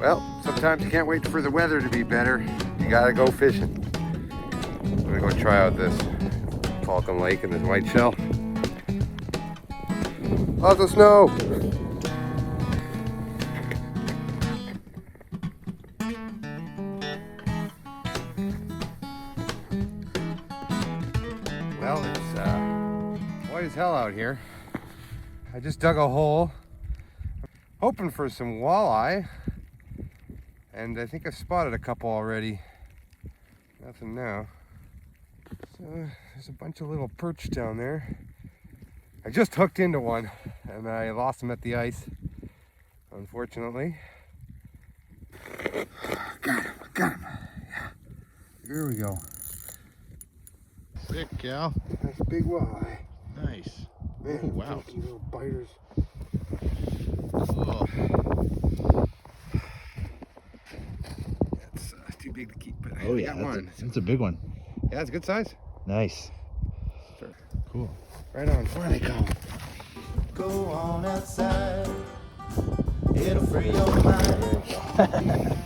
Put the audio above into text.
Well, sometimes you can't wait for the weather to be better. You gotta go fishing. I'm gonna go try out this Falcon Lake and this whiteshell. Lots of snow. Well, it's white as hell out here. I just dug a hole, hoping for some walleye, and I think I've spotted a couple already. Nothing now. So there's a bunch of little perch down there. I just hooked into one, and I lost him at the ice, unfortunately. Got him, got him. Yeah. Here we go. Sick, Cal. Nice big walleye. Nice. Man, Oh, wow. Little biters. Oh. That's too big to keep, but Oh, I yeah, got one. that's a big one. Yeah, it's a good size. Nice. Sure. Cool. Right on. Where are they going? Go on outside, it'll free your mind.